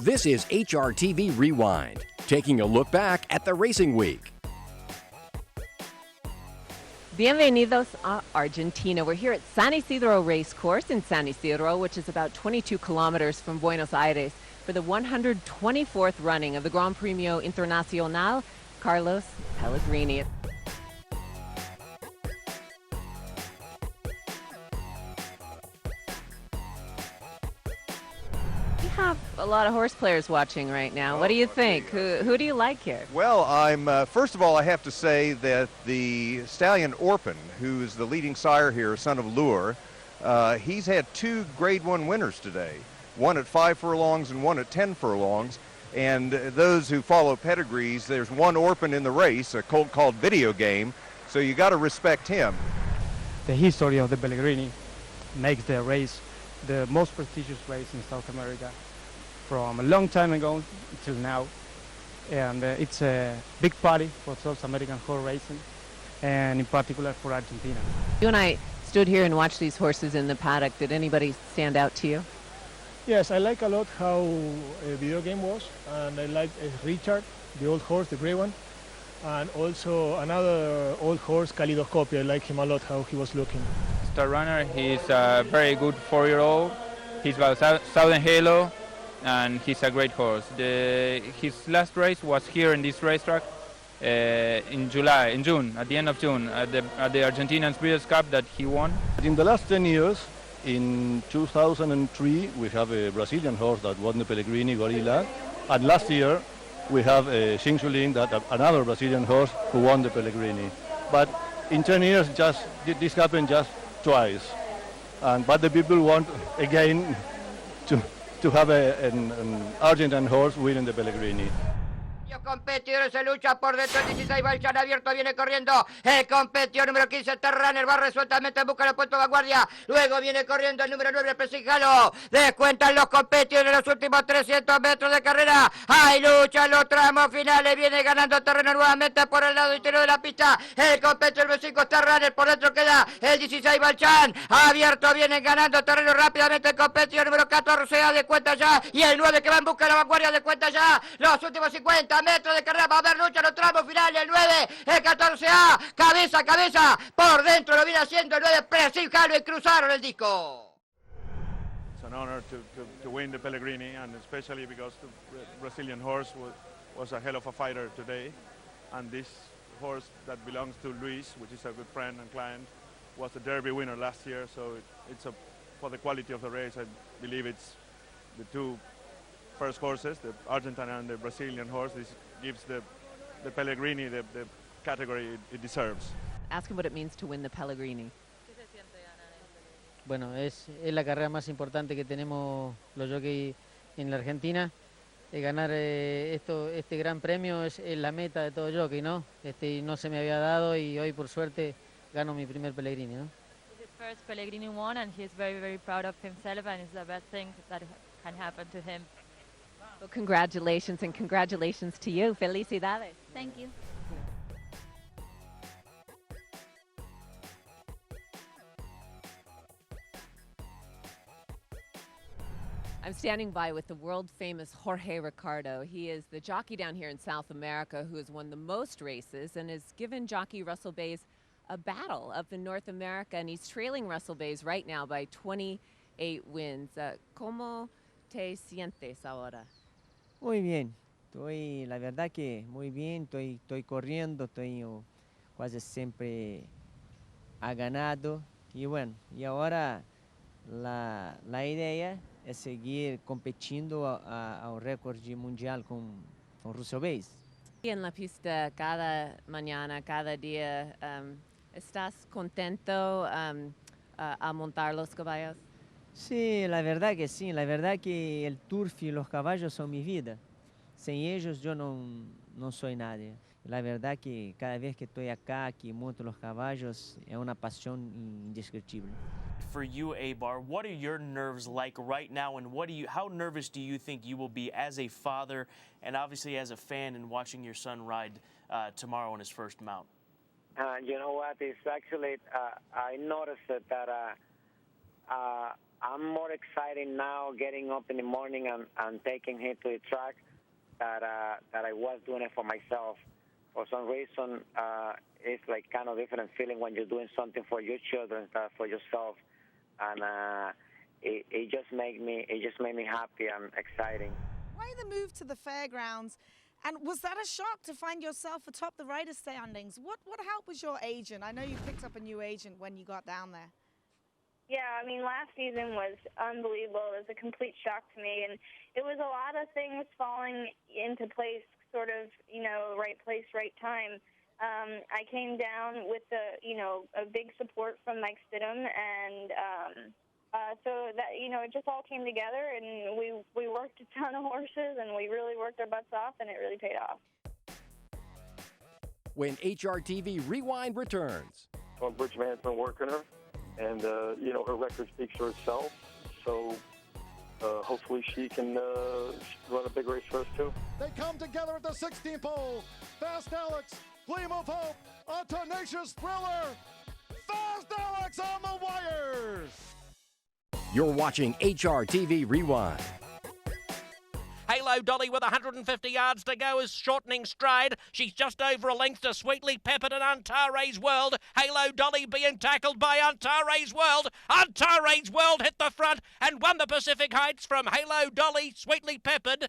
This is HRTV Rewind, taking a look back at the racing week. Bienvenidos a Argentina. We're here at San Isidro Racecourse in San Isidro, which is about 22 kilometers from Buenos Aires, for the 124th running of the Gran Premio Internacional Carlos Pellegrini. We have a lot of horse players watching right now. What do you think? Who do you like here? Well, first of all, I have to say that the stallion Orpin, who's the leading sire here, son of Lure, he's had two Grade 1 winners today, one at 5 furlongs and one at 10 furlongs. And those who follow pedigrees, there's one Orpin in the race, a colt called Video Game, so you got to respect him. The history of the Pellegrini makes the race the most prestigious race in South America from a long time ago until now. And it's a big party for South American horse racing, and in particular for Argentina. You and I stood here and watched these horses in the paddock. Did anybody stand out to you? Yes, I like a lot how Video Game was, and I like Richard, the old horse, the gray one, and also another old horse, Kaleidoscopia. I like him a lot, how he was looking. Star runner, he's a very good 4-year-old. He's about Southern Halo, and he's a great horse. His last race was here in this racetrack in June, at the end of June, at the Argentinian Breeders' Cup that he won. In the last 10 years, in 2003, we have a Brazilian horse that won the Pellegrini Gorilla, and last year we have a Xingsuling, that another Brazilian horse who won the Pellegrini. But in 10 years, this happened just twice, but the people want again to have an Argentine horse winning the Pellegrini. Competidores se lucha por dentro, 16 Balchan abierto, viene corriendo el competidor número 15 Terraner, va resueltamente en busca del puesto de vanguardia, luego viene corriendo el número 9 Presijalo, descuentan los competidores en los últimos 300 metros de carrera, hay lucha en los tramos finales, viene ganando terreno nuevamente por el lado interior de la pista, el competidor número 5 Terraner, por dentro queda el 16 Balchan, abierto, viene ganando terreno rápidamente el competidor número 14 a de cuenta ya, y el 9 que va en busca de la vanguardia de cuenta ya, los últimos 50 metros de carrera, va a haber lucha en los tramos finales, el 9, el 14A, cabeza a cabeza, por dentro lo viene haciendo el 9, Presijalo y cruzaron el disco. It's an honor to win the Pellegrini, and especially because the Brazilian horse was a hell of a fighter today, and this horse that belongs to Luis, which is a good friend and client, was the Derby winner last year, so it's for the quality of the race, I believe it's the two first horses, the Argentine and the Brazilian horse. This gives the Pellegrini the category it deserves. Ask him what it means to win the Pellegrini. Bueno, es la carrera más importante que tenemos los jockeys en la Argentina. Ganar este gran premio es la meta de todo jockey, ¿no? No se me había dado y hoy por suerte gano mi primer Pellegrini, ¿no? It's his first Pellegrini won, and he's very, very proud of himself, and it's the best thing that can happen to him. Well, congratulations, and congratulations to you. Felicidades. Thank you. I'm standing by with the world-famous Jorge Ricardo. He is the jockey down here in South America who has won the most races and has given jockey Russell Bays a battle up in North America, and he's trailing Russell Bays right now by 28 wins. ¿Cómo te sientes ahora? Muy bien, la verdad que muy bien, estoy corriendo, casi siempre ha ganado, y bueno, y ahora la idea es seguir competindo ao recorde mundial con Russell Bays. Y en la pista cada mañana, cada día, ¿estás contento a montar los caballos? Sí, la verdad que sí, la verdad que el turf y los caballos son mi vida. Sin ellos yo no soy nadie. La verdad que cada vez que estoy acá, que monto los caballos, es una pasión indescriptible. For you, Abar, what are your nerves like right now, and how nervous do you think you will be as a father and obviously as a fan in watching your son ride tomorrow on his first mount? You know what? It's actually I noticed that I'm more excited now getting up in the morning and taking him to the track that I was doing it for myself. For some reason, it's like kind of different feeling when you're doing something for your children than for yourself, and it just made me happy and exciting. Why the move to the fairgrounds? And was that a shock to find yourself atop the rider standings? What help was your agent? I know you picked up a new agent when you got down there. Yeah, I mean, last season was unbelievable. It was a complete shock to me, and it was a lot of things falling into place, sort of, right place, right time. I came down with a big support from Mike Stidham, and so that, it just all came together, and we worked a ton of horses, and we really worked our butts off, and it really paid off. When HRTV Rewind returns. Well, Bridgman's been working her, and, her record speaks for itself, so hopefully she can run a big race for us, too. They come together at the 16th pole. Fast Alex, Gleam of Hope, a tenacious thriller. Fast Alex on the wires. You're watching HRTV Rewind. Halo Dolly with 150 yards to go is shortening stride. She's just over a length to Sweetly Peppered and Antares World. Halo Dolly being tackled by Antares World. Antares World hit the front and won the Pacific Heights from Halo Dolly, Sweetly Peppered.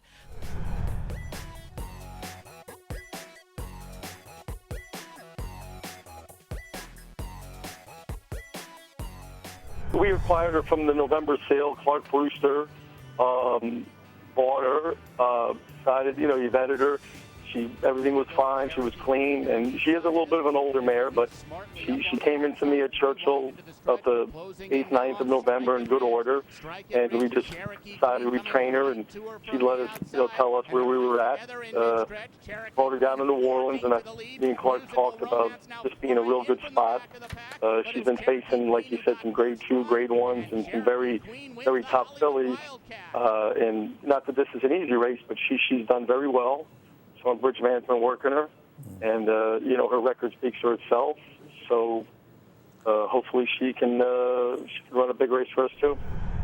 We acquired her from the November sale. Clark Brewster bought her, decided, he vetted her. Everything was fine. She was clean, and she is a little bit of an older mare, but she came into me at Churchill about the 8th, 9th of November in good order, and we just decided we'd train her, and she let us, tell us where we were at. Brought her down to New Orleans, and me and Clark talked about this being a real good spot. She's been facing, like you said, some grade 2, grade 1s, and some very, very top fillies, and not that this is an easy race, but she's done very well. So Bridgman's been working her, and, her record speaks for itself. So hopefully she can run a big race for us, too.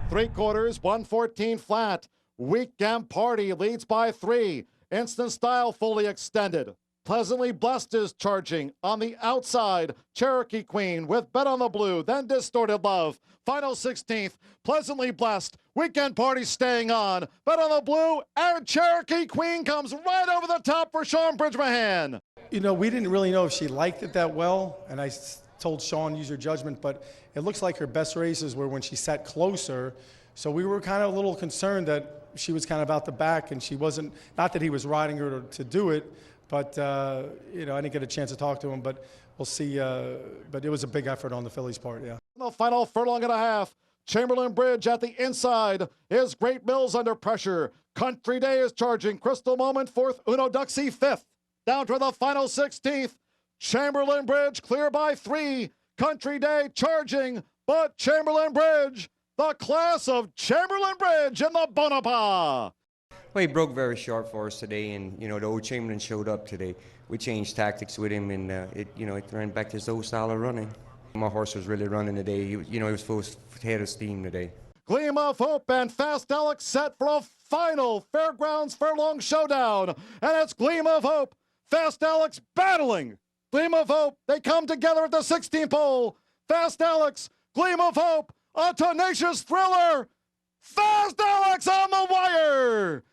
3/4, 114 flat. Weekend Party leads by 3. Instant Style fully extended. Pleasantly Blessed is charging on the outside. Cherokee Queen with Bet on the Blue, then Distorted Love. Final 16th, Pleasantly Blessed. Weekend Party staying on. Bet on the Blue, and Cherokee Queen comes right over the top for Sean Bridgman. We didn't really know if she liked it that well, and I told Sean, use your judgment, but it looks like her best races were when she sat closer. So we were kind of a little concerned that she was kind of out the back, and she wasn't, not that he was riding her to do it, but, I didn't get a chance to talk to him, but we'll see. But it was a big effort on the fillies' part, yeah. The final furlong and a half. Chamberlain Bridge at the inside is Great Mills under pressure. Country Day is charging. Crystal Moment 4th. Uno Duxie 5th. Down to the final 16th. Chamberlain Bridge clear by 3. Country Day charging, but Chamberlain Bridge, the class of Chamberlain Bridge in the Bonaparte. Well, he broke very short for us today, and the old Chamberlain showed up today. We changed tactics with him, and it ran back to his old style of running. My horse was really running today. He was full head of steam today. Gleam of Hope and Fast Alex set for a final Fairgrounds Furlong showdown, and it's Gleam of Hope, Fast Alex battling. Gleam of Hope, they come together at the 16th pole. Fast Alex, Gleam of Hope, a tenacious thriller. Fast Alex on the wire.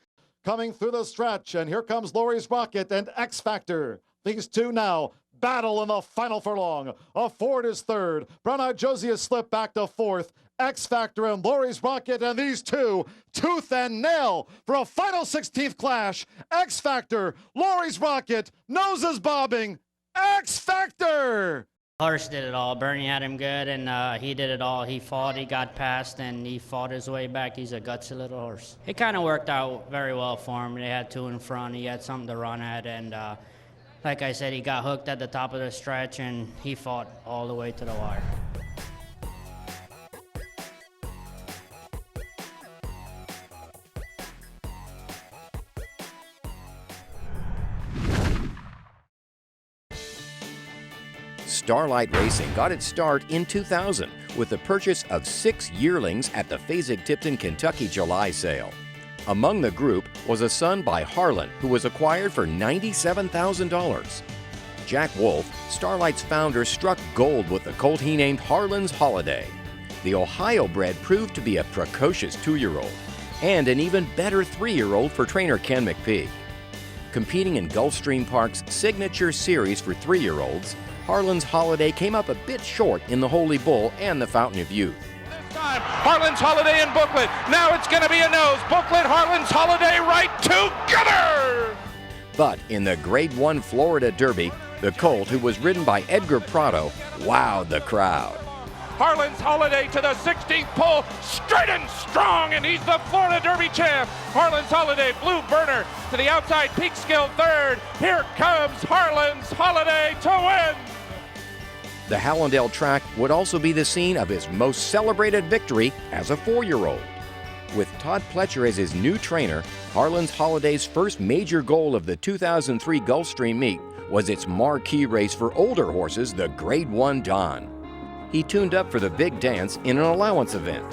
Coming through the stretch, and here comes Lori's Rocket and X Factor. These two now battle in the final furlong. A Ford is 3rd. Brown Eyed Josie has slipped back to 4th. X Factor and Lori's Rocket, and these two tooth and nail for a final 16th clash. X Factor, Lori's Rocket, noses bobbing. X Factor. Horse did it all. Bernie had him good, and he did it all. He fought, he got past, and he fought his way back. He's a gutsy little horse. It kind of worked out very well for him. They had 2 in front. He had something to run at, and like I said, he got hooked at the top of the stretch, and he fought all the way to the wire. Starlight Racing got its start in 2000 with the purchase of 6 yearlings at the Fasig-Tipton, Kentucky July sale. Among the group was a son by Harlan, who was acquired for $97,000. Jack Wolf, Starlight's founder, struck gold with the colt he named Harlan's Holiday. The Ohio-bred proved to be a precocious 2-year-old and an even better 3-year-old for trainer Ken McPeak. Competing in Gulfstream Park's signature series for 3-year-olds, Harlan's Holiday came up a bit short in the Holy Bull and the Fountain of Youth. Time, Harlan's Holiday and Booklet. Now it's going to be a nose. Booklet, Harlan's Holiday right together! But in the Grade 1 Florida Derby, the colt, who was ridden by Edgar Prado, wowed the crowd. Harlan's Holiday to the 16th pole, straight and strong, and he's the Florida Derby champ. Harlan's Holiday, Blue Burner to the outside, Peekskill third. Here comes Harlan's Holiday to win. The Hallandale track would also be the scene of his most celebrated victory as a 4-year-old. With Todd Pletcher as his new trainer, Harlan's Holiday's first major goal of the 2003 Gulfstream meet was its marquee race for older horses, the Grade 1 Don. He tuned up for the big dance in an allowance event.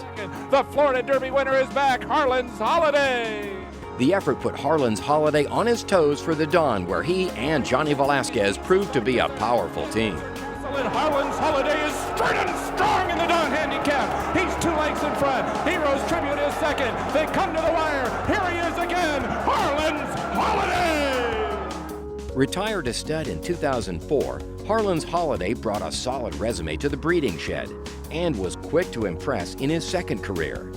The Florida Derby winner is back, Harlan's Holiday. The effort put Harlan's Holiday on his toes for the Don, where he and Johnny Velasquez proved to be a powerful team. Harlan's Holiday is straight and strong in the Don handicap. He's 2 lengths in front. Heroes Tribute is second. They come to the wire. Here he is again, Harlan's Holiday. Retired a stud in 2004, Harlan's Holiday brought a solid resume to the breeding shed and was quick to impress in his second career.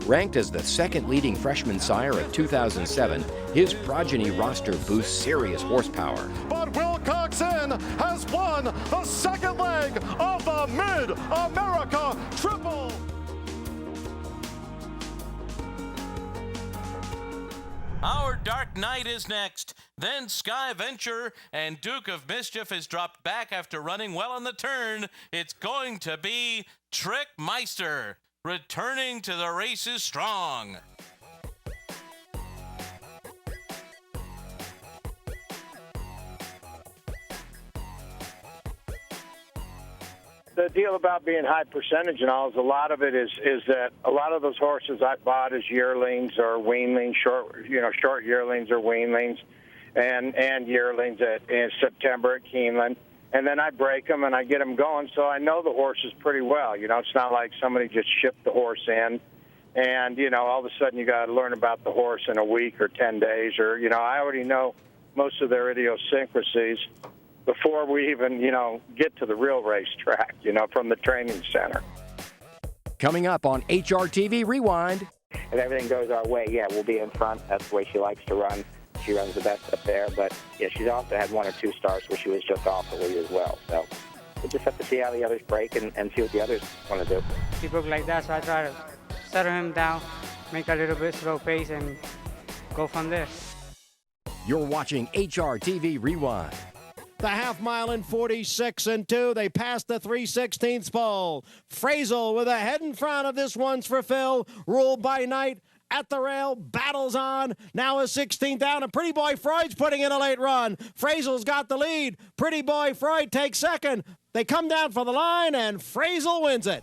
Ranked as the second leading freshman sire of 2007, his progeny roster boasts serious horsepower. But Wilcoxon has won the second leg of the Mid-America Triple. Our Dark Knight is next. Then Sky Venture and Duke of Mischief has dropped back after running well on the turn. It's going to be Trick Meister, returning to the races strong. The deal about being high percentage and all is a lot of it is that a lot of those horses I bought as yearlings or weanlings, short yearlings or weanlings, and yearlings in September at Keeneland, and then I break them and I get them going, so I know the horses pretty well. You know, it's not like somebody just shipped the horse in, and all of a sudden you got to learn about the horse in a week or 10 days, or I already know most of their idiosyncrasies before we even, get to the real racetrack, from the training center. Coming up on HRTV Rewind. If everything goes our way, we'll be in front. That's the way she likes to run. She runs the best up there. But, she's also had 1 or 2 starts where she was just off the lead as well. So we'll just have to see how the others break and see what the others want to do. He broke like that, so I try to settle him down, make a little bit slow pace, and go from there. You're watching HRTV Rewind. The half mile in 46 and 2. They passed the 3/16 pole. Frazel with a head in front of this one's for Phil. Ruled by Knight at the rail. Battles on. Now a 16th down. And Pretty Boy Freud's putting in a late run. Frazel's got the lead. Pretty Boy Freud takes second. They come down for the line and Frazel wins it.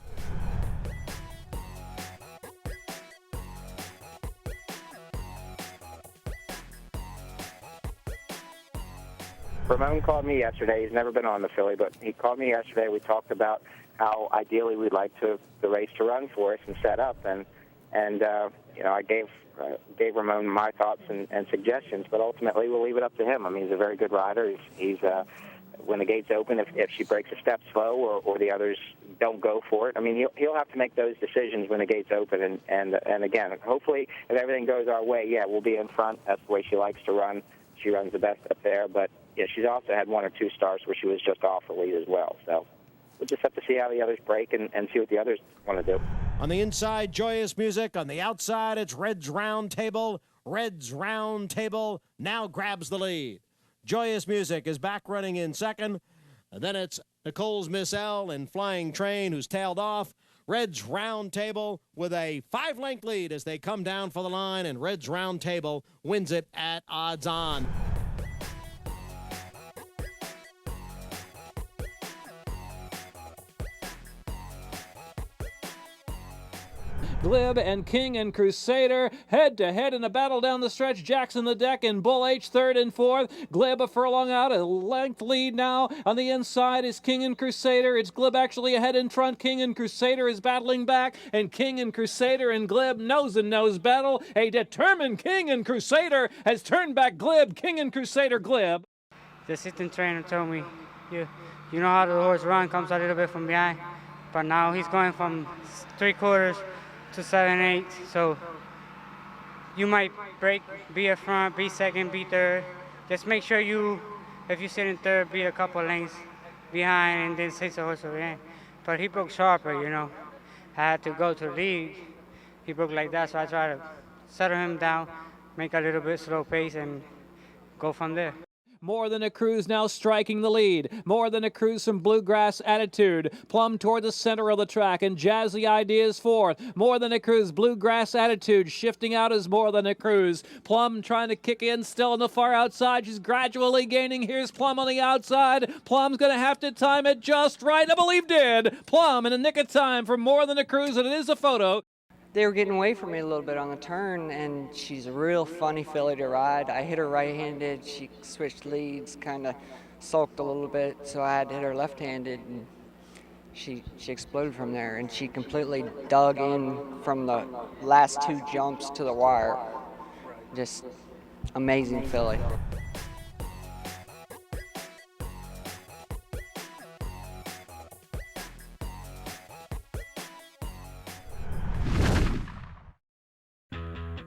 Ramon called me yesterday. He's never been on the filly, but he called me yesterday. We talked about how ideally we'd like the race to run for us and set up, and I gave Ramon my thoughts and suggestions, but ultimately we'll leave it up to him. I mean, he's a very good rider. He's when the gates open, if she breaks a step slow or the others don't go for it, I mean, he'll have to make those decisions when the gates open. And again, hopefully, if everything goes our way, we'll be in front. That's the way she likes to run. She runs the best up there, but she's also had 1 or 2 starts where she was just off the lead as well. So we'll just have to see how the others break and see what the others want to do. On the inside, Joyous Music. On the outside, it's Red's Round Table. Red's Round Table now grabs the lead. Joyous Music is back running in second. And then it's Nicole's Miss L and Flying Train, who's tailed off. Red's Round Table with a 5-length lead as they come down for the line, and Red's Round Table wins it at odds on. Glib and King and Crusader head to head in a battle down the stretch. Jackson the deck and Bull H third and fourth. Glib a furlong out, a length lead now. On the inside is King and Crusader. It's Glib actually ahead in front. King and Crusader is battling back, and King and Crusader and Glib nose-and-nose battle. A determined King and Crusader has turned back Glib. King and Crusader Glib. The assistant trainer told me, you know how the horse run, comes a little bit from behind, but now he's going from 3/4 to 7/8, so you might break, be up front, be second, be third. Just make sure if you sit in third, be a couple lengths behind and then chase the horse over. But he broke sharper, you know. I had to go to the lead. He broke like that, so I tried to settle him down, make a little bit slow pace, and go from there. More Than a Cruise now striking the lead. More Than a Cruise from Bluegrass Attitude. Plumb toward the center of the track, and Jazzy Ideas fourth. More Than a Cruise, Bluegrass Attitude shifting out as More Than a Cruise. Plumb trying to kick in, still on the far outside. She's gradually gaining. Here's Plumb on the outside. Plum's going to have to time it just right. I believe did. Plumb in the nick of time for More Than a Cruise, and it is a photo. They were getting away from me a little bit on the turn, and she's a real funny filly to ride. I hit her right-handed. She switched leads, kind of sulked a little bit, so I had to hit her left-handed, and she exploded from there, and she completely dug in from the last two jumps to the wire. Just amazing filly.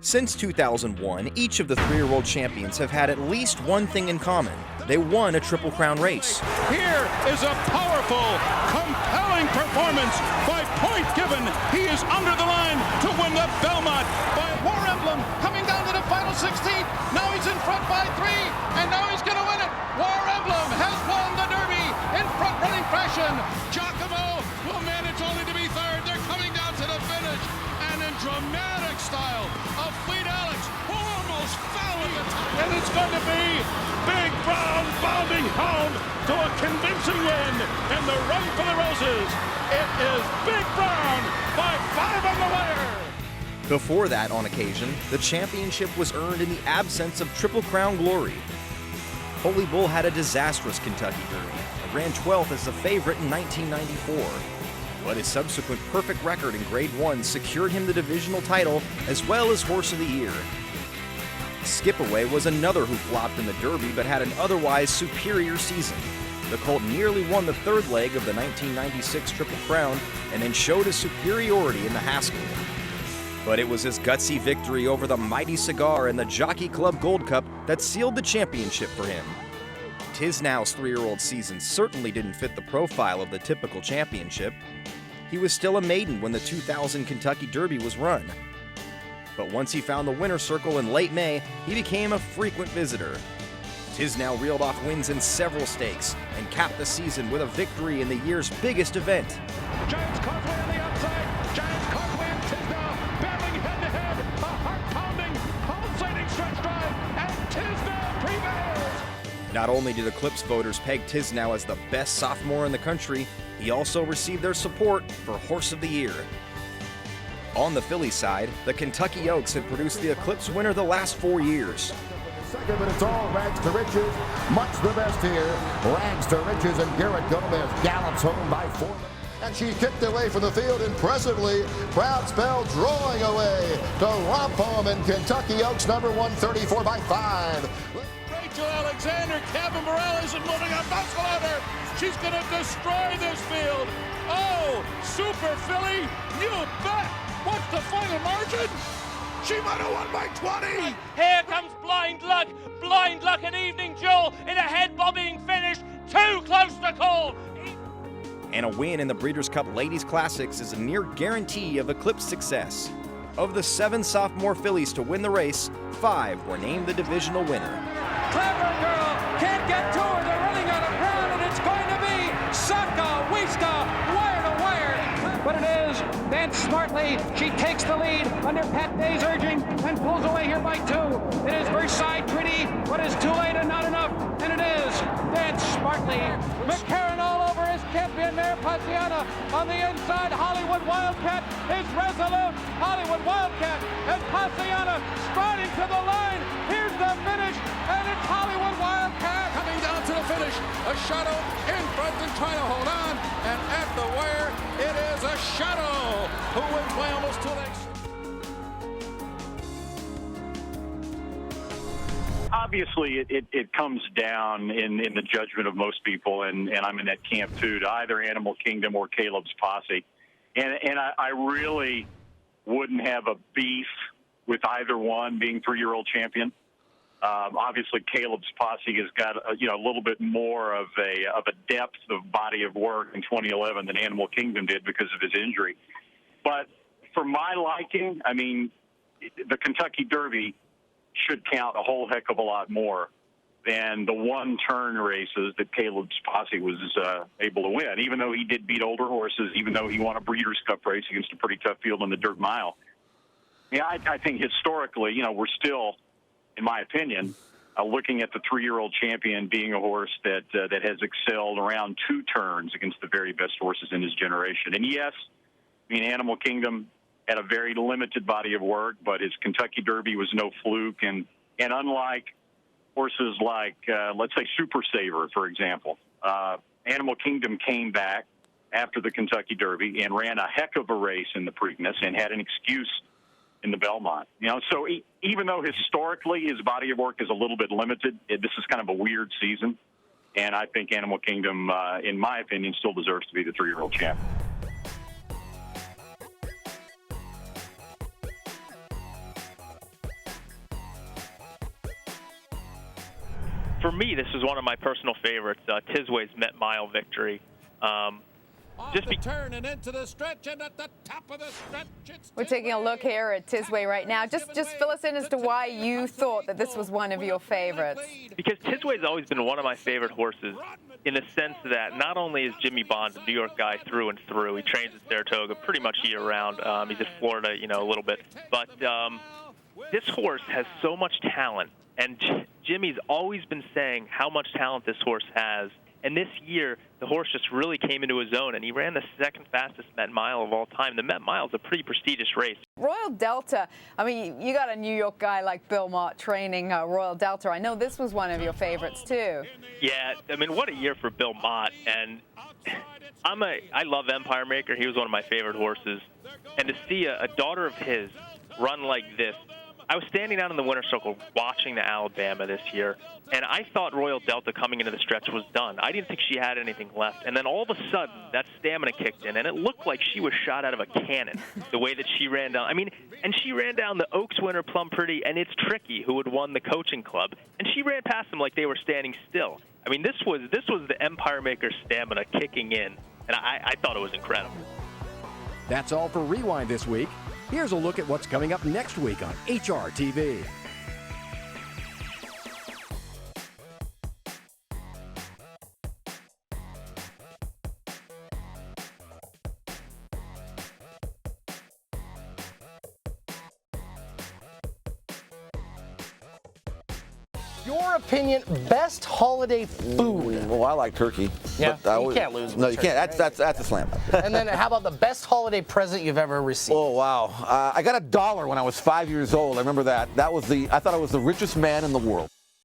Since 2001, each of the three-year-old champions have had at least one thing in common. They won a Triple Crown race. Here is a powerful, compelling performance by Point Given. He is under the line to win the Belmont. By War Emblem coming down to the final 16. Now he's in front by 3, and now he's going to win it. War Emblem has won the Derby in front-running fashion. Giacomo will manage only to be third. They're coming down to the finish, and in dramatic style of Fleet Alex, who almost fell at the top. And it's going to be Big Brown bounding home to a convincing win in the Run for the Roses. It is Big Brown by 5 on the wire. Before that, on occasion, the championship was earned in the absence of Triple Crown glory. Holy Bull had a disastrous Kentucky Derby and ran 12th as the favorite in 1994. But his subsequent perfect record in Grade 1 secured him the divisional title as well as Horse of the Year. Skipaway was another who flopped in the Derby but had an otherwise superior season. The colt nearly won the third leg of the 1996 Triple Crown and then showed his superiority in the Haskell. But it was his gutsy victory over the Mighty Cigar in the Jockey Club Gold Cup that sealed the championship for him. Tisnow's three-year-old season certainly didn't fit the profile of the typical championship. He was still a maiden when the 2000 Kentucky Derby was run. But once he found the winner's circle in late May, he became a frequent visitor. Tisnow reeled off wins in several stakes and capped the season with a victory in the year's biggest event. Giants Causeway on the outside. Giants Causeway and Tisnow battling head-to-head. A heart-pounding, pulsating stretch drive, and Tisnow prevails. Not only did Eclipse voters peg Tisnow as the best sophomore in the country, he also received their support for Horse of the Year. On the filly side, the Kentucky Oaks had produced the Eclipse winner the last 4 years. Second, but it's all Rags to Riches. Much the best here. Rags to Riches, and Garrett Gomez gallops home by 4. And she kicked away from the field impressively. Proud Spell drawing away to Romp Home in Kentucky Oaks, number 134 by 5. Rachel Alexander, Kevin Morales, and moving a muscle on her. She's going to destroy this field. Oh, super filly, you bet. What's the final margin? She might have won by 20. Here comes Blind Luck and Evening Jewel in a head-bobbing finish, too close to call. And a win in the Breeders' Cup Ladies Classics is a near guarantee of Eclipse success. Of the 7 sophomore fillies to win the race, 5 were named the divisional winner. Clever girl, can't get to her, they're running out of ground, and it's going to be Saka, Wiska, wire to wire. But it is Dance Smartly. She takes the lead under Pat Day's urging and pulls away here by 2. It is Versailles Pretty, but it's too late and not enough. And it is Dance Smartly. McCarran all over his champion there. there. Pasiana on the inside. Hollywood Wildcat is resolute. Hollywood Wildcat and Pasiana striding to the line. Here's the finish, and it's Hollywood Wildcat Coming down to the finish. A Shadow in front and trying to hold on. And at the wire, it is a Shadow who wins by almost 2 lengths. Obviously, it comes down in the judgment of most people, and I'm in that camp too, to either Animal Kingdom or Caleb's Posse. And I really wouldn't have a beef with either one being 3-year-old champion. Obviously, Caleb's Posse has got a little bit more of a depth of body of work in 2011 than Animal Kingdom did because of his injury. But for my liking, I mean, the Kentucky Derby should count a whole heck of a lot more than the one-turn races that Caleb's Posse was able to win, even though he did beat older horses, even though he won a Breeders' Cup race against a pretty tough field in the Dirt Mile. Yeah, I think historically, we're still, in my opinion, looking at the 3-year-old champion being a horse that has excelled around 2 turns against the very best horses in his generation. And yes, I mean, Animal Kingdom had a very limited body of work, but his Kentucky Derby was no fluke. And unlike horses like, let's say, Super Saver, for example, Animal Kingdom came back after the Kentucky Derby and ran a heck of a race in the Preakness and had an excuse in the Belmont. So even though historically his body of work is a little bit limited, this is kind of a weird season. And I think Animal Kingdom, in my opinion, still deserves to be the 3-year-old champion. For me, this is one of my personal favorites, Tisway's Met Mile victory. Just the turn and into the stretch, and at the top of the stretch, it's We're taking a look here at Tisway right now. Just fill us in as to why you thought that this was one of your favorites. Because Tisway's always been one of my favorite horses in the sense that not only is Jimmy Bond a New York guy through and through, he trains at Saratoga pretty much year-round. He's in Florida, a little bit. But this horse has so much talent, and Jimmy's always been saying how much talent this horse has. And this year, the horse just really came into his own, and he ran the 2nd fastest Met Mile of all time. The Met Mile is a pretty prestigious race. Royal Delta, I mean, you got a New York guy like Bill Mott training Royal Delta. I know this was one of your favorites, too. Yeah, I mean, what a year for Bill Mott. And I love Empire Maker. He was one of my favorite horses. And to see a daughter of his run like this, I was standing down in the winner's circle watching the Alabama this year, and I thought Royal Delta coming into the stretch was done. I didn't think she had anything left. And then all of a sudden, that stamina kicked in, and it looked like she was shot out of a cannon, the way that she ran down. I mean, and she ran down the Oaks winner Plum Pretty, and it's Tricky, who had won the coaching club, and she ran past them like they were standing still. I mean, this was the Empire Maker stamina kicking in, and I thought it was incredible. That's all for Rewind this week. Here's a look at what's coming up next week on HRTV. Your opinion, best holiday food? Well, I like turkey. Yeah, but you can't lose. No, you can't. That's a slam. And then how about the best holiday present you've ever received? Oh, wow. I got $1 when I was 5 years old. I remember that. I thought I was the richest man in the world.